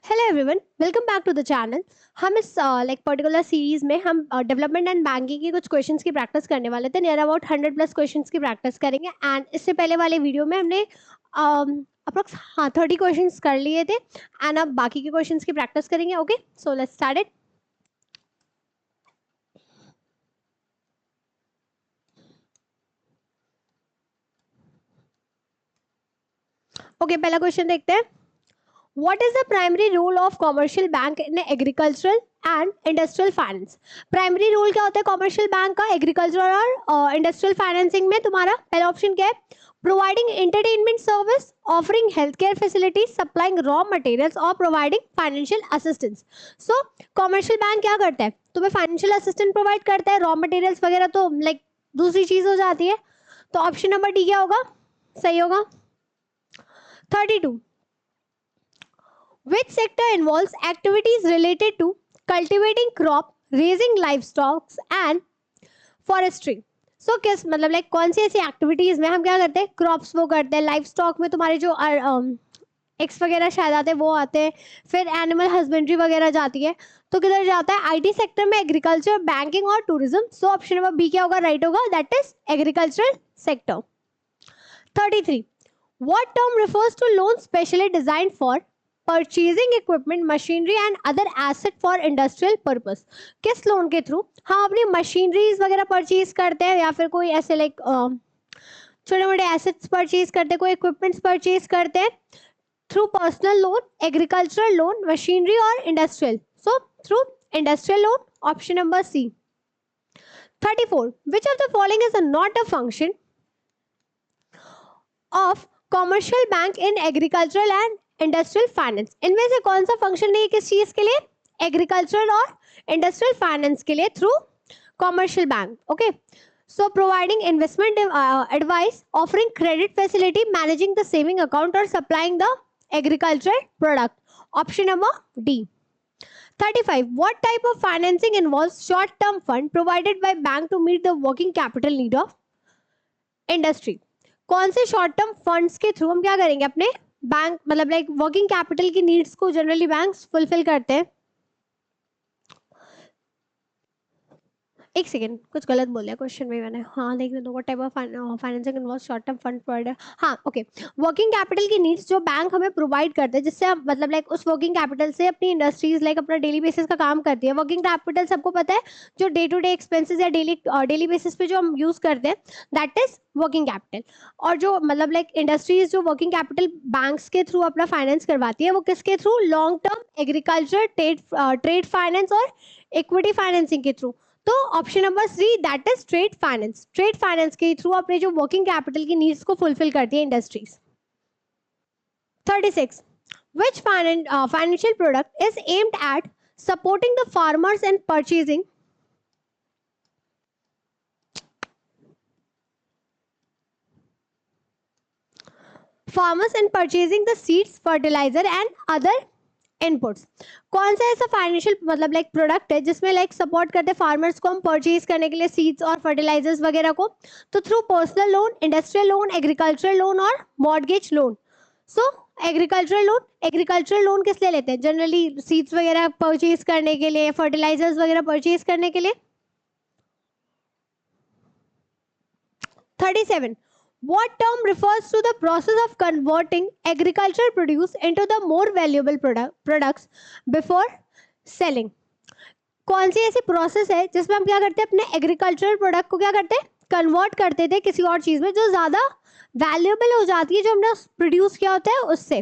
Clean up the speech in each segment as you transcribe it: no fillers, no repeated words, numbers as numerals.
Hello everyone, welcome back to the channel. हम इस particular series में हम डेवलपमेंट एंड बैंकिंग के कुछ क्वेश्चंस की प्रैक्टिस करने वाले थे। नियर अबाउट 100+ क्वेश्चंस की प्रैक्टिस करेंगे। एंड इससे पहले वाले वीडियो में हमने अप्रोक्स 30 क्वेश्चंस कर लिए थे। एंड अब बाकी के क्वेश्चंस की प्रैक्टिस करेंगे। Okay, so let's start it. Okay, पहला क्वेश्चन देखते हैं। What is the primary role of commercial bank in agricultural and industrial finance? Primary role क्या होता है कॉमर्शियल बैंक का एग्रीकल्चर और इंडस्ट्रियल फाइनेंसिंग में? तुम्हारा पहला ऑप्शन क्या है? Providing entertainment service, offering health care facilities, supplying raw materials और providing financial assistance. So commercial bank क्या करता है? तुम्हें फाइनेंशियल असिस्टेंस प्रोवाइड करता है, रॉ मटेरियल्स वगैरह तो लाइक दूसरी चीज हो जाती है। तो ऑप्शन नंबर डी क्या होगा? सही होगा। 32. Which sector involves activities related to cultivating crop, raising livestock and forestry? So किस मतलब लाइक कौन सी ऐसी एक्टिविटीज में हम क्या करते हैं? क्रॉप्स वो करते हैं, लाइफ स्टॉक में तुम्हारे जो एक्स वगैरह शायद आते हैं वो आते हैं, फिर एनिमल हस्बेंड्री वगैरह जाती है। तो किधर जाता है? आईटी सेक्टर में, एग्रीकल्चर, बैंकिंग और tourism. So option number B क्या होगा? राइट होगा, that is agricultural sector. 33. What term refers to loan specially designed for purchasing equipment, machinery and other asset for industrial purpose? किस loan के through हम अपनी machineries वगैरह purchase करते हैं या फिर कोई ऐसे लाइक छोटे मोटे एसेट्स परचेज करते हैं, कोई इक्विपमेंट्स परचेज करते हैं? Through personal loan, agricultural loan, machinery और industrial. So through industrial loan, option number C. 34. Which of the following is not a function of commercial bank in agricultural and industrial finance? इनमें से कौन सा function नहीं है किस चीज के लिए? एग्रीकल्चरल और इंडस्ट्रियल फाइनेंस के लिए through commercial bank. Okay, so providing investment advice, offering credit facility, managing the saving account और supplying the agricultural product. Option number D. 35. What type of financing involves short-term fund provided by bank to meet the working capital need of industry? कौन से short term funds के through हम क्या करेंगे? अपने bank मतलब like working capital की needs को जनरली बैंक्स फुलफिल करते हैं। एक सेकेंड, कुछ गलत बोल दिया क्वेश्चन में मैंने। हाँ देखने दो। Type of financing involve short term fund provider. हाँ ओके, वर्किंग कैपिटल की नीड्स जो बैंक हमें प्रोवाइड करते हैं, जिससे हम मतलब लाइक उस वर्किंग कैपिटल से अपनी इंडस्ट्रीज लाइक अपना डेली बेसिस का काम करती है। वर्किंग कैपिटल सबको पता है, जो डे टू डे एक्सपेंसेस या डेली बेसिस पे जो हम यूज करते हैं, दैट इज वर्किंग कैपिटल। और जो मतलब लाइक इंडस्ट्रीज जो वर्किंग कैपिटल बैंक्स के थ्रू अपना फाइनेंस करवाती है, वो किसके through? Long term agriculture, trade finance और इक्विटी फाइनेंसिंग के थ्रू। तो option number C, that is trade finance. Trade finance के थ्रू अपने जो वर्किंग कैपिटल की नीड्स को फुलफिल करती है industries. 36. Which financial product is aimed at supporting the farmers in purchasing the seeds, fertilizer and other inputs? कौन सा ऐसा फाइनेंशियल मतलब लाइक प्रोडक्ट है जिसमें लाइक सपोर्ट करते हैं फार्मर्स को हम परचेज करने के लिए सीड्स और फर्टिलाइजर्स वगैरह को? तो through personal loan, industrial loan, agricultural loan और मॉर्गेज लोन। सो एग्रीकल्चरल लोन किस लिए लेते हैं? जनरली सीड्स वगैरह परचेज करने के लिए, फर्टिलाइजर्स वगैरह परचेज करने के लिए। 37. What term refers to the process of converting agricultural produce into the more valuable products before selling? कौन सी ऐसी प्रोसेस है जिसमें हम क्या करते हैं? अपने एग्रीकल्चरल प्रोडक्ट को क्या करते हैं? कन्वर्ट करते थे किसी और चीज में जो ज्यादा वैल्यूएबल हो जाती है, जो हमने प्रोड्यूस किया होता है उससे।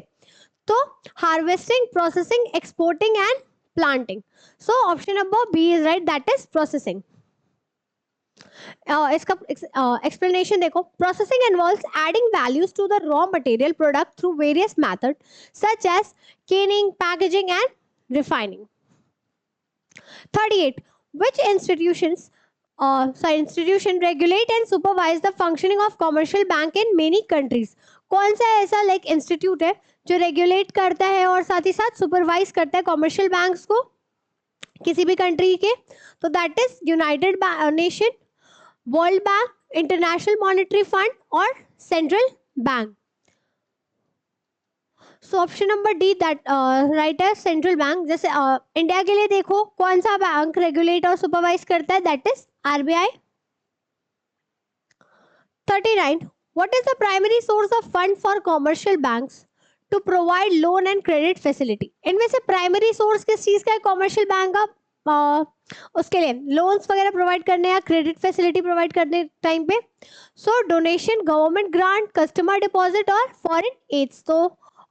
तो harvesting, processing, exporting and planting. So option number B is right, that is processing. इसका एक्सप्लेनेशन देखो। Processing involves adding values to the raw material product through various method such as canning, packaging and refining. 38. Which institution regulate and supervise the functioning of commercial bank in many countries? कौन सा ऐसा like institute है जो regulate करता है और साथ ही साथ सुपरवाइज करता है कॉमर्शियल बैंक्स को किसी भी कंट्री के? तो that is united nation, world bank, international monetary fund और central bank. So option number D that right है सेंट्रल बैंक। जैसे इंडिया के लिए देखो कौन सा बैंक रेगुलेट और सुपरवाइज करता है, that is RBI. 39, what is the primary source of fund for commercial banks to provide loan and credit facility? इनमें से प्राइमरी सोर्स किस चीज का है कॉमर्शियल बैंक का? उसके लिए लोन्स वगैरह प्रोवाइड करने या क्रेडिट फैसिलिटी प्रोवाइड करने टाइम पे। So donation, government grant, customer deposit और फॉरेन एड्स। तो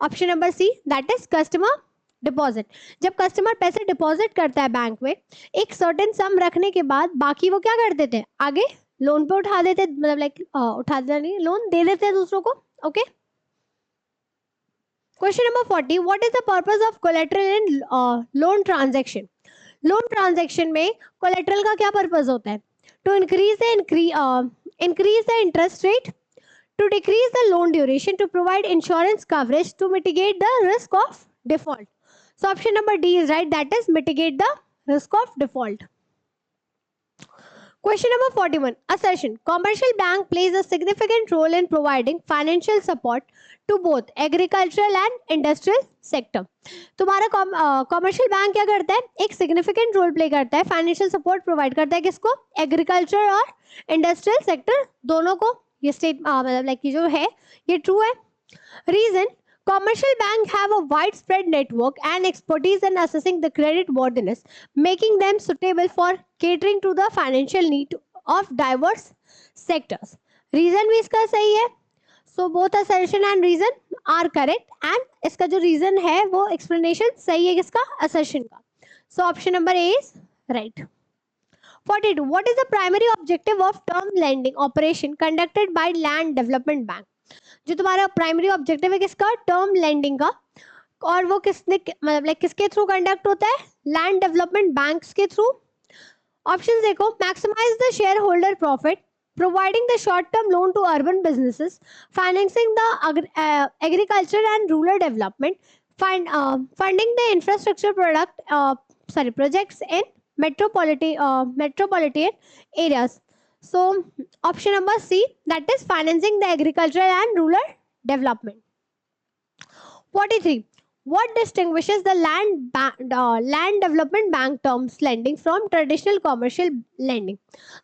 option number C that is customer deposit. जब कस्टमर पैसे डिपॉजिट करता है बैंक में, एक सर्टेन सम रखने के बाद बाकी वो क्या कर देते हैं, आगे लोन पे उठा देते, मतलब लाइक उठा देता नहीं, लोन दे देते हैं दूसरों को। Okay. Question number 40, what is the purpose of collateral in loan transaction? Loan transaction में कोलेटरल का क्या पर्पस होता है? To increase the interest rate, to decrease the loan duration, to provide insurance coverage, to mitigate the risk of default. So option number D is right, that is mitigate the risk of default. Question number 41. Assertion. Commercial bank plays a significant role in providing financial support to both agricultural and industrial sector. तुम्हारा commercial bank क्या करता है? एक significant role play करता है, financial support provide करता है किसको? एग्रीकल्चर और इंडस्ट्रियल सेक्टर दोनों को। ये स्टेट मतलब लाइक जो है ये ट्रू है। Region, commercial bank have a widespread network and expertise in assessing the credit worthiness, making them suitable for catering to the financial need of diverse sectors. Reason भी इसका सही है। So both assertion and reason are correct, and इसका जो reason है वो explanation सही है किसका? assertion का। So option number A is right. 42. What is the primary objective of term lending operation conducted by Land Development Bank? जो तुम्हारा प्राइमरी ऑब्जेक्टिव है किसका? टर्म लेंडिंग का। और वो किसने मतलब लाइक किसके थ्रू कंडक्ट होता है? लैंड डेवलपमेंट बैंक्स के थ्रू। ऑप्शंस देखो, maximise the shareholder profit, providing the short term loan to urban businesses, financing the agriculture and rural development, funding the infrastructure projects in metropolitan areas. So option number C, that is financing the agricultural and rural development. 43. What distinguishes the land development bank terms lending from traditional commercial lending?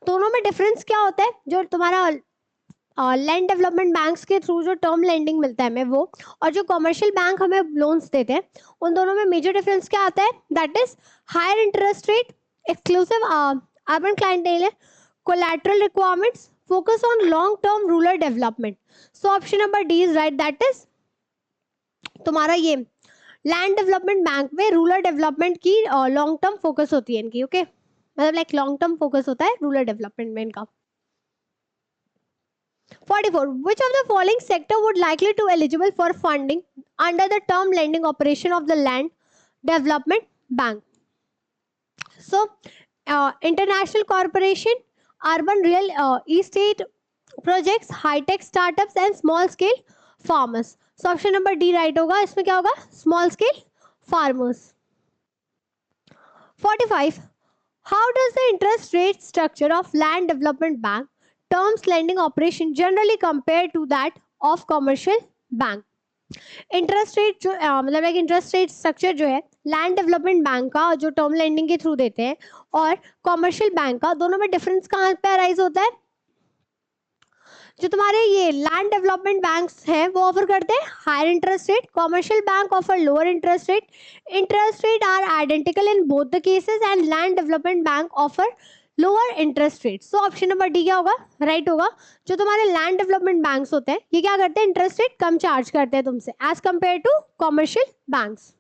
दोनों में difference क्या होता है? जो तुम्हारा land development banks के through जो term lending मिलता है हमें वो, और जो कमर्शियल बैंक हमें लोन्स देते हैं, उन दोनों में मेजर डिफरेंस क्या आता है? That is higher interest rate, exclusive urban clientele, collateral requirements, focus on long term rural development. So option number D is right, that is तुम्हारा ये लैंड डेवलपमेंट बैंक में रूरल डेवलपमेंट की long term focus होती है इनकी। Okay, मतलब like long term focus होता है रूरल डेवलपमेंट में इनका। 44. Which of the following sector would likely to eligible for funding under the term lending operation of the land development bank? So international corporation, urban real estate projects, high tech startups and small scale farmers. So option number D right होगा। इसमें क्या होगा? small scale farmers. 45. How does the interest rate structure of land development bank terms lending operation generally compare to that of commercial bank? Interest rate जो मतलब एक interest rate structure जो है land development bank का जो term lending के through देते हैं और कमर्शियल बैंक का, दोनों में डिफरेंस कहाँ पे अराइज होता है? जो तुम्हारे ये लैंड डेवलपमेंट बैंक्स हैं वो ऑफर करते हैं higher interest rate, commercial bank offer lower interest rate. Interest rate are identical in both the cases and land development bank offer lower interest rate. So option number D क्या होगा? Right होगा। जो तुम्हारे land development banks होते हैं ये क्या करते हैं? इंटरेस्ट रेट कम चार्ज करते हैं तुमसे as compare to commercial banks.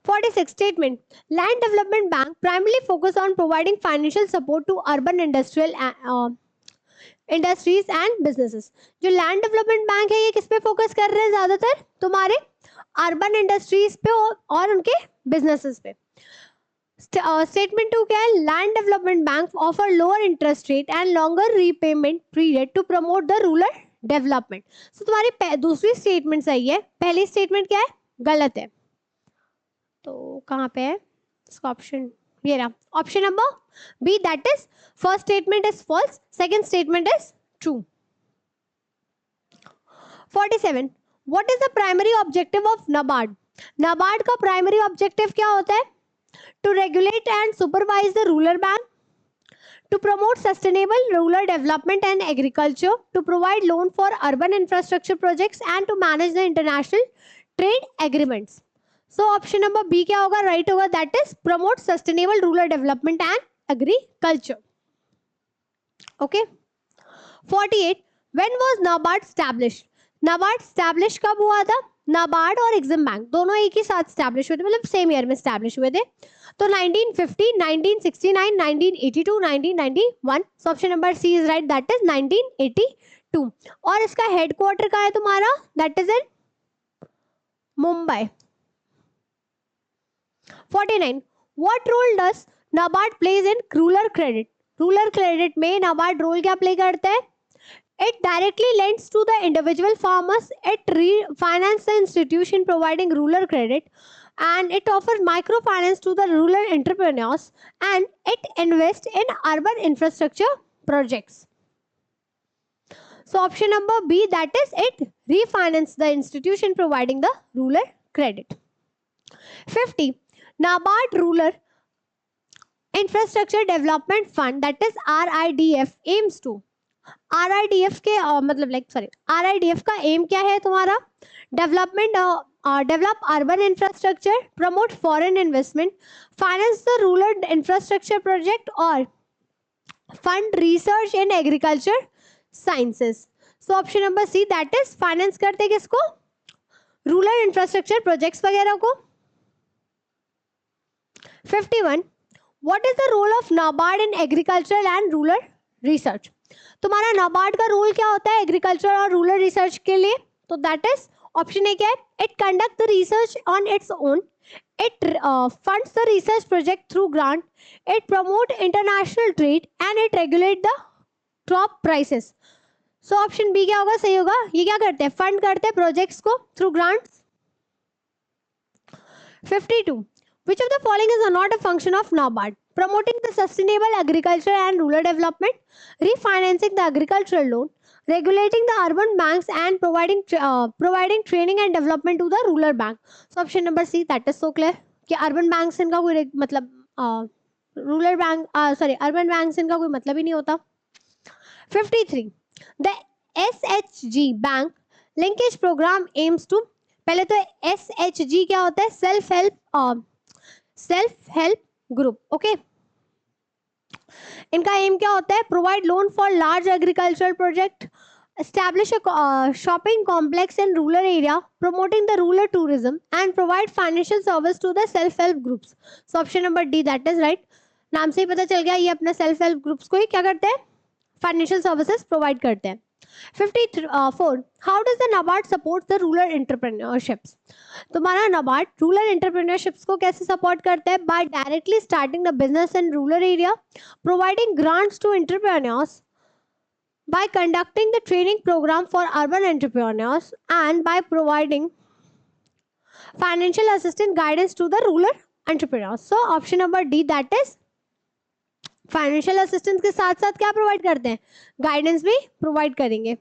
46. Statement. Land Development Bank primarily focus on providing financial support to urban industries and businesses. जो लैंड डेवलपमेंट बैंक है ये किस पे फोकस कर रहे हैं ज्यादातर? तुम्हारे अर्बन इंडस्ट्रीज पे और उनके बिजनेसेस पे। स्टेटमेंट 2 क्या है? Land development bank offer lower interest rate and longer repayment period to promote the rural development. So तुम्हारी दूसरी स्टेटमेंट सही है, पहली स्टेटमेंट क्या है? गलत है। तो कहाँ पे है इसका ऑप्शन? ये रहा option number B, that is first statement is false, second statement is true. 47. What is the primary objective of NABARD? NABARD का प्राइमरी ऑब्जेक्टिव क्या होता है? To regulate and supervise the rural bank, to promote sustainable rural development and agriculture, to provide loan for urban infrastructure projects and to manage the international trade agreements. So option number B क्या होगा? Right होगा, that is promote sustainable rural development and agriculture. Okay. 48. When was NABARD established? NABARD established कब हुआ था? नाबार्ड और EXIM bank दोनों एक ही साथ स्टैब्लिश हुए थे, मतलब सेम ईयर में स्टैब्लिश हुए थे. तो 1950, 1969, 1982, 1991. So option number C is right, that is 1982. और इसका हेडक्वार्टर कहाँ है तुम्हारा? That is in Mumbai. 49. What role does NABARD plays in rural credit? Rural credit में नाबार्ड रोल क्या प्ले करता है? It directly lends to the individual farmers, it refinances the institution providing rural credit, and it offers microfinance to the rural entrepreneurs, and it invests in urban infrastructure projects. So option number B, that is it refinances the institution providing the rural credit. 50. NABARD Rural Infrastructure Development Fund, that is RIDF, aims to RIDF के मतलब RIDF का M क्या है तुम्हारा? Develop urban infrastructure, promote foreign investment, finance the rural infrastructure project और fund research in agriculture sciences. So option number C, that is finance करते किसको? Rural infrastructure projects वगैरह को. 51. What is the role of NABARD in agriculture and rural research? तुम्हारा नाबार्ड का role क्या होता है एग्रीकल्चर और रूरल रिसर्च के लिए? तो दैट इज ऑप्शन ए क्या है? It conduct the research on its own, it funds the research project through grant, it promote international trade and it regulate the crop prices. So option B क्या होगा? सही होगा. ये क्या करते हैं? फंड करते हैं प्रोजेक्ट्स को through grants. 52. Which of the following is not a function of NABARD? Promoting the sustainable agriculture and rural development, refinancing the agricultural loan, regulating the urban banks, and providing training and development to the rural bank. So option number C, that is so clear कि urban banks इनका कोई मतलब rural bank urban banks इनका कोई मतलब ही नहीं होता. 53. The SHG bank linkage program aims to, पहले तो SHG क्या होता है? Self help group. ओके, इनका एम क्या होता है? Provide loan for large agricultural project, establish a shopping complex in rural area, promoting the rural tourism and provide financial service to the self help groups. So option number D, that is right. नाम से ही पता चल गया ये अपने self help groups को ही क्या करते हैं? फाइनेंशियल सर्विसेज प्रोवाइड करते हैं. 54. How does the NABARD support the rural entrepreneurships? तुम्हारा नाबार्ड रूरल एंटरप्रेन्योरशिप्स को कैसे सपोर्ट करता है? By directly starting the business in rural area, providing grants to entrepreneurs, by conducting the training program for urban entrepreneurs, and by providing financial assistance guidance to the rural entrepreneurs. So option number D, that is financial assistance के साथ साथ क्या provide करते हैं? Guidance भी provide करेंगे.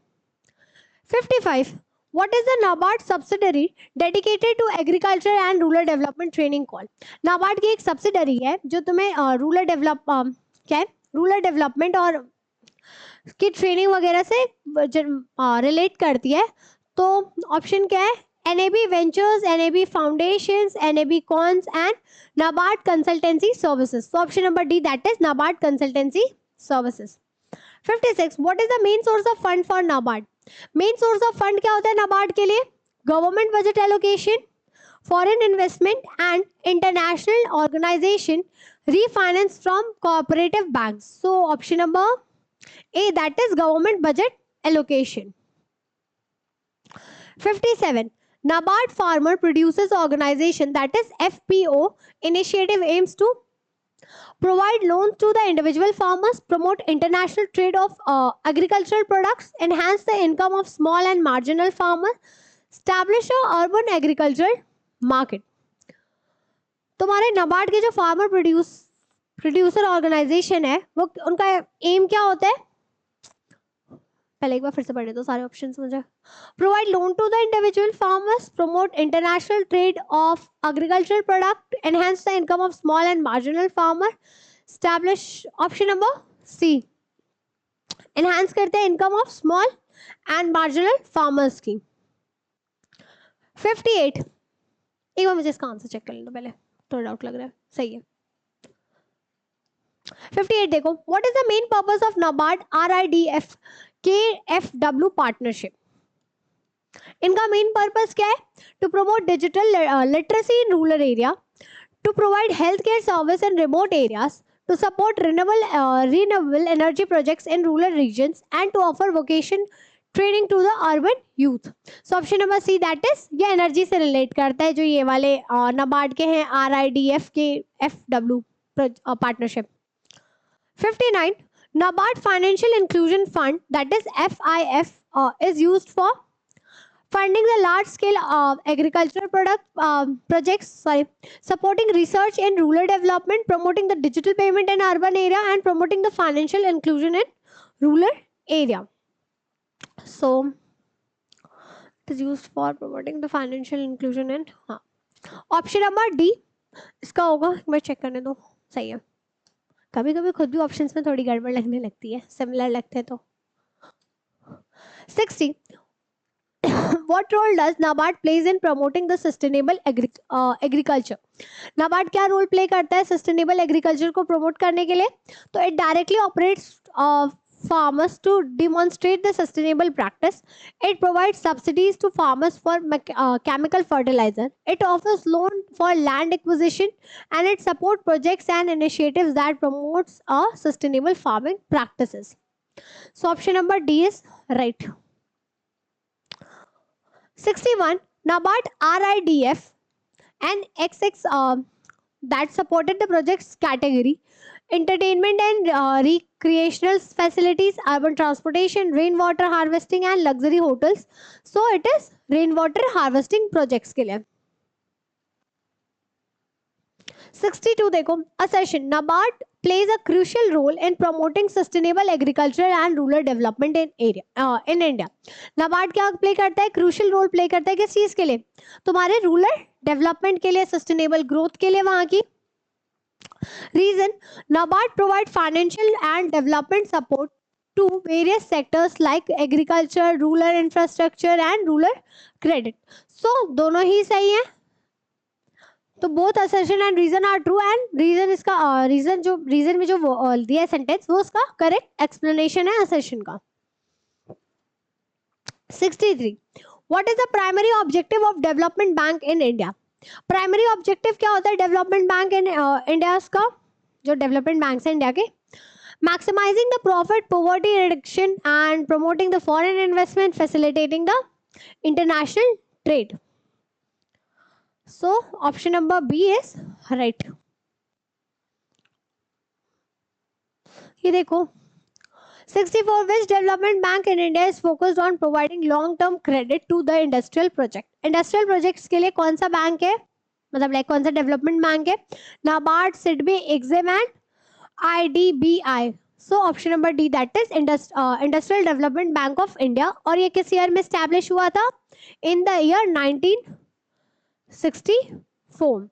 55. What is the NABARD subsidiary dedicated to agriculture and rural development training call? NABARD की एक सब्सिडरी है जो तुम्हें रूरल डेवलपमेंट और की ट्रेनिंग वगैरह से रिलेट करती है. तो ऑप्शन क्या है? NAB Ventures, NAB Foundations, NAB Cons and NABARD Consultancy Services. So option number D, that is NABARD Consultancy Services. 56. What is the main source of fund for NABARD? Main source of fund क्या होता है NABARD के लिए? Government budget allocation, foreign investment and international organization, refinance from cooperative banks. So option number A, that is government budget allocation. 57. NABARD Farmer Producers Organization, that is FPO initiative, aims to provide loans to the individual farmers, promote international trade of agricultural products, enhance the income of small and marginal farmers, establish a urban agricultural market. तुम्हारे NABARD के जो farmer producer organisation है वो उनका M क्या होता है? पहले एक बार फिर से पढ़े दो सारे ऑप्शंस मुझे. Provide loan to the individual farmers, promote international trade of agricultural product, enhance the income of small and marginal farmer, establish. Option number C, enhance करते हैं income of small and marginal farmers की. 58, एक बार मुझे इसका answer check कर लेना पहले, थोड़ा डाउट लग रहा है. सही है. 58 देखो, what is the main purpose of NABARD RIDF KFW पार्टनरशिप. इनका मेन पर्पस क्या है? To promote digital literacy in rural area, to provide health care service in remote areas, to support renewable energy projects in rural regions, and to offer vocation training to the urban youth. So option number C, that is ये energy से relate करता है जो ये वाले नाबार्ड के हैं RIDF के FW partnership. 59, NABARD Financial Inclusion Fund, that is FIF, is used for funding the large-scale agricultural projects, supporting research in rural development, promoting the digital payment in urban area, and promoting the financial inclusion in rural area. So, it is used for promoting the financial inclusion in. Option number D, इसका होगा, मैं check करने दो. सही है. कभी कभी खुद भी ऑप्शंस में थोड़ी गड़बड़ लगने लगती है, सिमिलर लगते हैं तो. 60, what role does NABARD plays in promoting the sustainable agriculture? NABARD क्या रोल प्ले करता है सस्टेनेबल एग्रीकल्चर को प्रमोट करने के लिए? तो it directly operates farmers to demonstrate the sustainable practice. It provides subsidies to farmers for chemical fertilizer. It offers loan for land acquisition, and it supports projects and initiatives that promotes sustainable farming practices. So option number D is right. 61, NABARD RIDF and XX that supported the project's category: entertainment and recreational facilities, urban transportation, rainwater harvesting and luxury hotels. So it is rainwater harvesting projects के लिए. 62 देखो, assertion, NABARD plays a crucial role in promoting sustainable agriculture and rural development in India. NABARD क्या play करता है? Crucial role play करता है किस चीज के लिए? तुम्हारे रूरल डेवलपमेंट के लिए, सस्टेनेबल ग्रोथ के लिए वहां की. Reason, NABARD provide financial and development support to various sectors like agriculture, rural infrastructure and rural credit. So दोनों ही सही है. तो both assertion and reason are true, and reason इसका reason में जो दिया है सेंटेंस वो उसका करेक्ट एक्सप्लेनेशन है assertion का. 63, what is the primary objective of development bank in India? Primary objective क्या होता है डेवलपमेंट बैंक इन इंडिया का? जो डेवलपमेंट बैंक है इंडिया के, maximising the profit, poverty reduction and promoting the foreign investment, facilitating the international trade. So option number B is right. ये देखो, 64, which development bank in India is focused on providing long-term credit to the industrial project? Industrial projects के लिए कौन सा bank है, मतलब like कौन सा डेवलपमेंट बैंक है? NABARD, SIDBI, EXIM and IDBI. So option number D, that is Industrial Development Bank of India. और ये किस ईयर में स्टैब्लिश हुआ था? In the year 1964.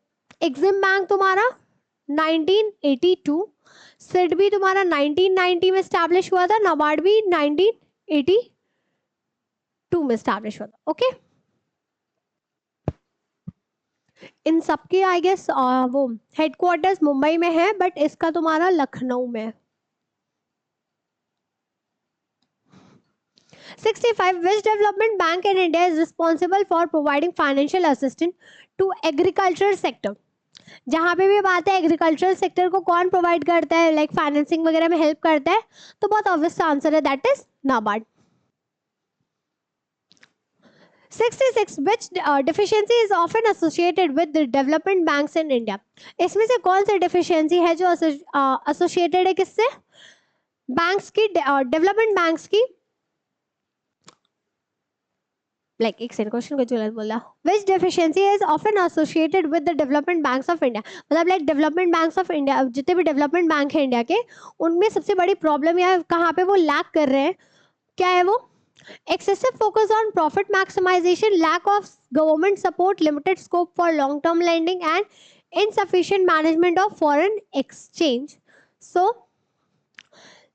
EXIM bank तुम्हारा 1982, सिडबी तुम्हारा 1990 में स्टैब्लिश हुआ था, नाबार्ड भी 1982 में स्टैब्लिश हुआ था. ओके, इन सबके आई गेस वो हेडक्वार्टर्स मुंबई में है, बट इसका तुम्हारा लखनऊ में. 65, which development bank in India is responsible for providing financial assistance to agriculture sector? जहां पे भी बात है एग्रीकल्चरल सेक्टर को कौन प्रोवाइड करता है, लाइक फाइनेंसिंग वगैरह में हेल्प करता है, तो बहुत ऑब्वियस आंसर है, that is NABARD. 66, which deficiency is often associated with the development banks in India? इसमें से कौन सी डिफिशियंसी है जो एसोसिएटेड है किससे? बैंक्स की, डेवलपमेंट बैंक्स की. लाइक एक सेकंड, क्वेश्चन को गलत बोला. Which deficiency is often associated with the development banks of India? मतलब like development banks of India, जितने भी डेवलपमेंट बैंक है इंडिया के, उनमें सबसे बड़ी प्रॉब्लम या कहाँ पे वो लैक कर रहे हैं, क्या है वो? Excessive focus on profit maximization, lack of government support, limited scope for long term lending, and insufficient management of foreign exchange. So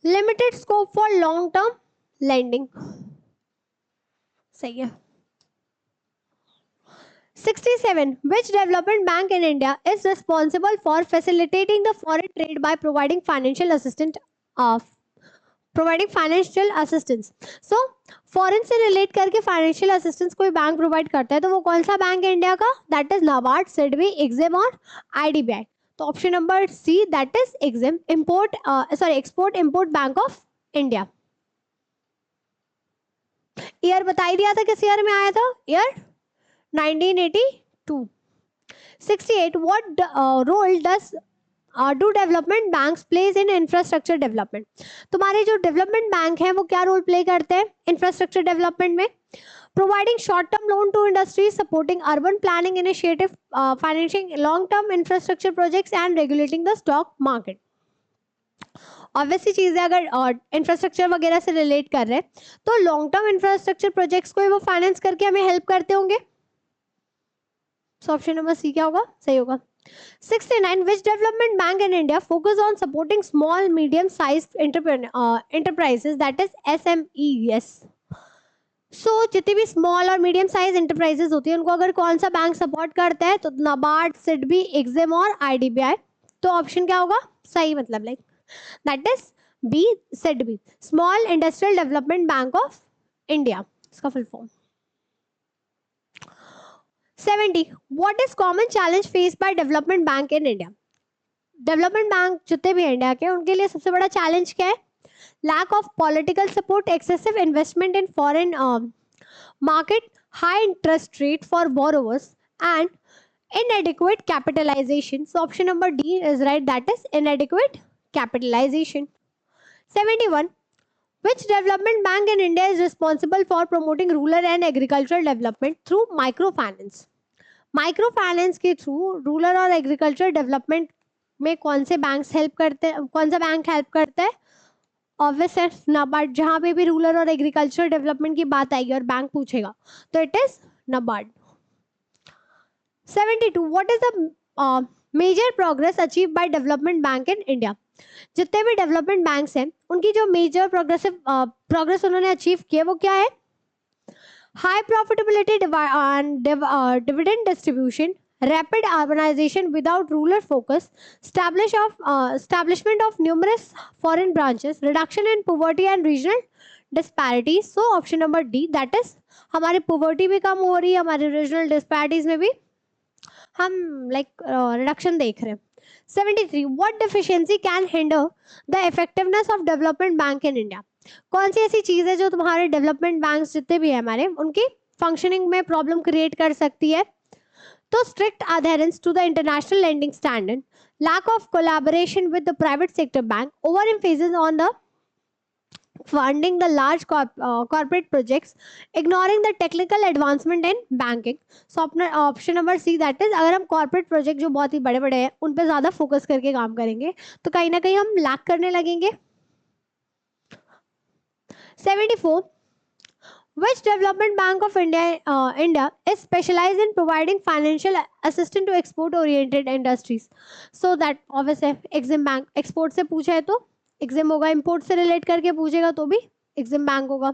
limited scope for long term lending. सही है. 67. Which development bank in India is responsible for facilitating the foreign trade by providing financial assistance? So foreign से relate करके financial assistance कोई bank provide करता है तो वो कौन सा बैंक है इंडिया का? दैट इज नाबार्ड, सिडबी, एग्जिम और आईडीबीआई. तो option number C that is EXIM, export import bank of India. Year बता ही दिया था किस ईयर में आया था? Year 1982. 68. What role do development banks plays in infrastructure development? तुम्हारे जो डेवलपमेंट बैंक हैं वो क्या रोल प्ले करते हैं इंफ्रास्ट्रक्चर डेवलपमेंट में? Providing short term loan to industries, supporting urban planning initiative, financing long term infrastructure projects and regulating the stock market. Obviously चीज है, अगर इंफ्रास्ट्रक्चर वगैरह से रिलेट कर रहे हैं तो लॉन्ग टर्म इंफ्रास्ट्रक्चर प्रोजेक्ट्स को वो फाइनेंस करके हमें हेल्प करते होंगे. सो ऑप्शन नंबर सी क्या होगा? सही होगा. 69. Which development bank in India focus on supporting small medium sized enterprises, that is SMEs? So जितनी भी स्मॉल और मीडियम साइज इंटरप्राइजेस होती है उनको अगर कौन सा बैंक सपोर्ट करता है तो नाबार्ड, सिडबी, एग्जिम और आईडीबीआई. तो ऑप्शन क्या होगा? सही, मतलब like that is B, SIDBI, small industrial development bank of India, इसका full form. 70. What is common challenge faced by development bank in India? Development bank जितने भी इंडिया के उनके लिए सबसे बड़ा चैलेंज क्या है? Lack of political support, excessive investment in foreign market, high interest rate for borrowers and inadequate capitalization. So option number D is right, that is inadequate capitalization. 71. Which development bank in India is responsible for promoting rural and agricultural development through microfinance? Microfinance के through rural और agriculture development में कौन से banks help करते हैं? कौन सा bank help करता है? ऑब्वियस है नाबार्ड. जहां पे भी रूरल और एग्रीकल्चर डेवलपमेंट की बात आएगी और बैंक पूछेगा तो it is NABARD. 72. What is the major progress achieve by development bank in India? जितने भी डेवलपमेंट बैंक्स हैं उनकी जो मेजर प्रोग्रेस उन्होंने अचीव किया वो क्या है? High profitability and dividend distribution, rapid urbanization without rural focus, establishment of numerous foreign branches, reduction in poverty and regional disparities. So option number D, that is हमारी poverty भी कम हो रही है, हमारे regional disparities में भी हम reduction देख रहे हैं. 73. What deficiency can hinder the effectiveness of development bank in India? कौन सी ऐसी चीज है जो तुम्हारे डेवलपमेंट बैंक्स जितने भी है हमारे उनकी फंक्शनिंग में प्रॉब्लम क्रिएट कर सकती है? तो strict adherence to the international lending standard, lack of collaboration with the private sector bank, over emphasis on the funding the large corporate projects, ignoring the technical advancement in banking. So option number C, that is अगर हम corporate project जो बहुत ही बड़े बड़े हैं उन पे ज़्यादा फोकस करके काम करेंगे तो कहीं ना कहीं हम लैक करने लगेंगे. 74. Which development bank of India is specialized in providing financial assistance to export-oriented industries? So that obviously Exim Bank. Export से पूछा है तो Exim होगा, import से relate करके पूछेगा तो भी Exim Bank होगा.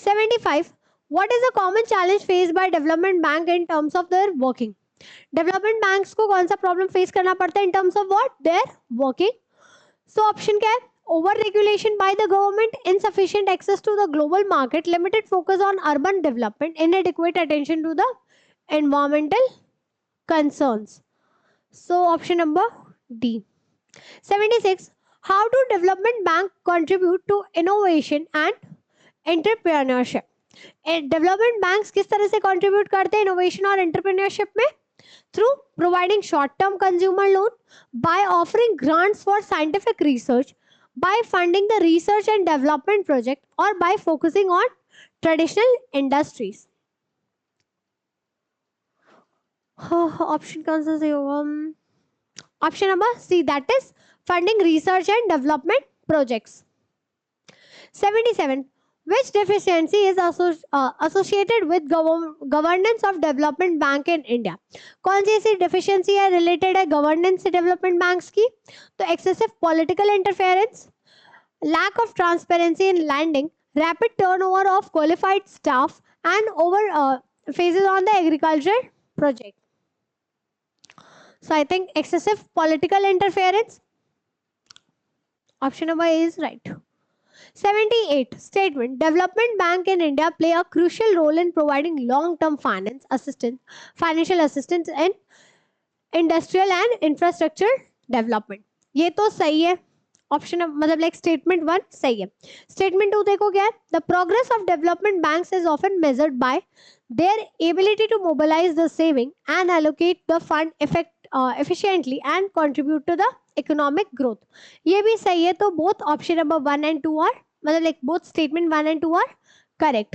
75. What is the common challenge faced by development bank in terms of their working? Development banks को कौन सा problem face करना पड़ता है in terms of what? Their working. So option क्या है? Over regulation by the government, insufficient access to the global market, limited focus on urban development, inadequate attention to the environmental concerns. So option number D. 76. How do development bank contribute to innovation and entrepreneurship? Development banks किस तरह से contribute करते हैं innovation और entrepreneurship में? Through providing short-term consumer loan, by offering grants for scientific research, by funding the research and development project, or by focusing on traditional industries. Option कौन सा सही होगा? Option number C, that is funding research and development projects. 77. Which deficiency is associated with governance of development bank in India? कौन सी ऐसी deficiency है related है governance से development banks की? तो excessive political interference, lack of transparency in lending, rapid turnover of qualified staff, and over phases on the agriculture project. So I think excessive political interference. Option number A is right. 78 statement, development bank in India play a crucial role in providing long term financial assistance in industrial and infrastructure development. ये तो सही है. Option मतलब like statement 1 सही है. Statement 2 देखो क्या है. The progress of development banks is often measured by their ability to mobilize the saving and allocate the fund efficiently and contribute to the economic growth. ये भी सही है. तो both option number 1 and 2 are मतलब like both statement 1 and 2 are correct.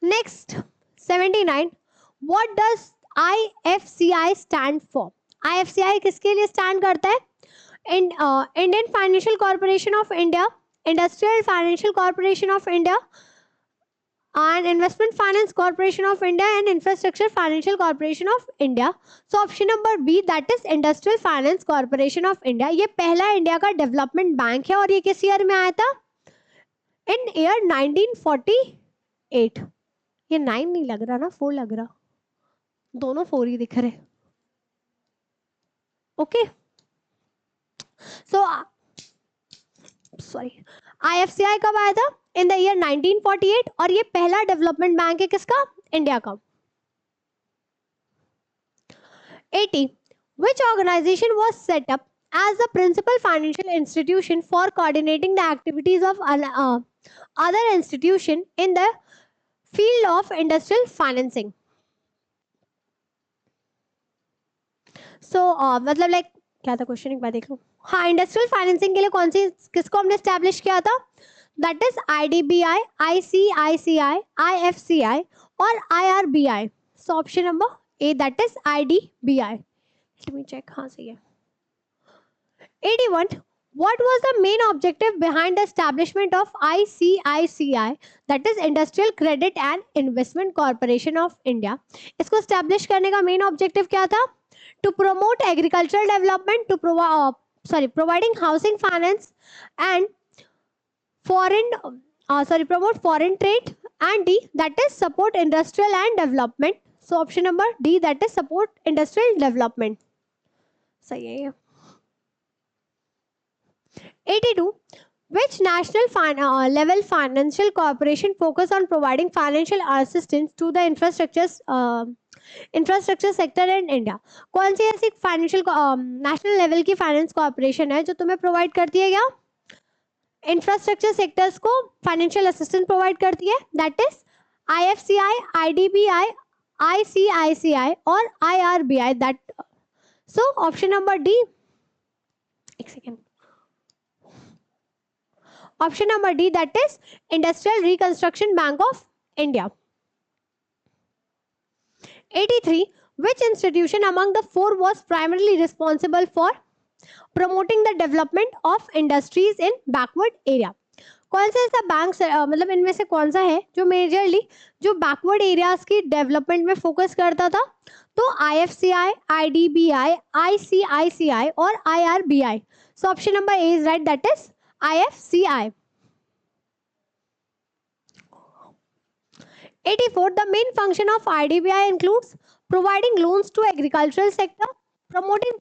Next 79, what does IFCI stand for? IFCI किसके लिए stand करता है? Indian Financial Corporation of India, Industrial Financial Corporation of India, and Investment Finance Corporation of India, and Infrastructure Financial Corporation of India. So option number B, that is Industrial Finance Corporation of India. ये पहला India का development bank है और ये किस year में आया था? इन ईयर 1948. ये 9 नहीं लग रहा ना, 4 लग रहा. दोनों 4 ही दिख रहे. ओके सो सॉरी, IFCI कब आया था? इन द ईयर 1948 और ये पहला डेवलपमेंट बैंक है किसका? इंडिया का. 80, which organization was set up as the principal financial institution for coordinating the activities of other institution in the field of industrial financing? So मतलब लाइक क्या था question, एक बार देख लो. हाँ, इंडस्ट्रियल फाइनेंसिंग के लिए कौन सी किसको हमने एस्टैब्लिश किया था? That is IDBI, ICICI, IFCI और IRBI. So option number A, that is IDBI. Let me check. हाँ सही है. 81, what was the main objective behind the establishment of ICICI, that is Industrial Credit and Investment Corporation of India? इसको establish करने का main objective क्या था? To promote agricultural development, to providing housing finance and promote foreign trade, and D, that is support industrial and development. So option number D, that is support industrial development. सही है ये. 82, which national level financial corporation focus on providing financial assistance to the infrastructure sector in India? कौन सी ऐसी financial national level की finance corporation है जो तुम्हें provide करती है क्या? इंफ्रास्ट्रक्चर सेक्टर्स को फाइनेंशियल असिस्टेंस प्रोवाइड करती है. That is IFCI, IDBI, ICICI और IRBI. That so option number D. एक second. Option number D, that is Industrial Reconstruction Bank of India. 83, which institution among the four was primarily responsible for promoting the development of industries in backward area? कौन सा ऐसा bank मतलब इनमें से कौन सा है जो मेजरली जो बैकवर्ड एरियाज की डेवलपमेंट में फोकस करता था? तो IFCI, IDBI, ICICI और IRBI. So option number A is right, that is IFCI. 84, the main function of IDBI includes providing loans to agricultural sector, promoting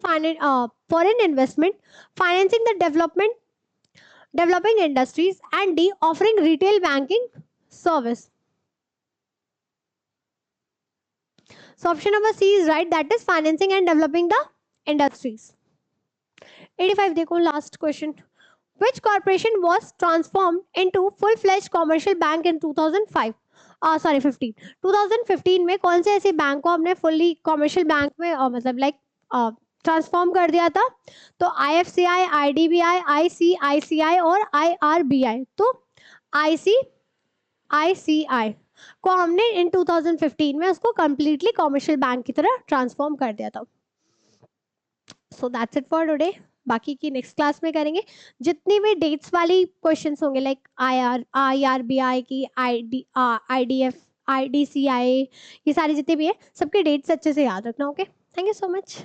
foreign investment, financing the developing industries, and D, offering retail banking service. So option number C is right, that is financing and developing the industries. 85 देखो last question. Which corporation was transformed into full-fledged commercial bank in 2005? 2015 में कौन से ऐसे bank को हमने fully commercial bank में मतलब like transform कर दिया था? तो IFCI, IDBI, ICICI और IRBI. तो ICICI को हमने इन 2015 में उसको कंप्लीटली कमर्शियल बैंक की तरह ट्रांसफॉर्म कर दिया था. So that's it for today. बाकी की नेक्स्ट क्लास में करेंगे। जितनी भी डेट्स वाली क्वेश्चंस होंगे लाइक IRBI की, IDF, IDCI, ये सारी जितने भी है सबके डेट्स अच्छे से याद रखना। Okay, thank you so much.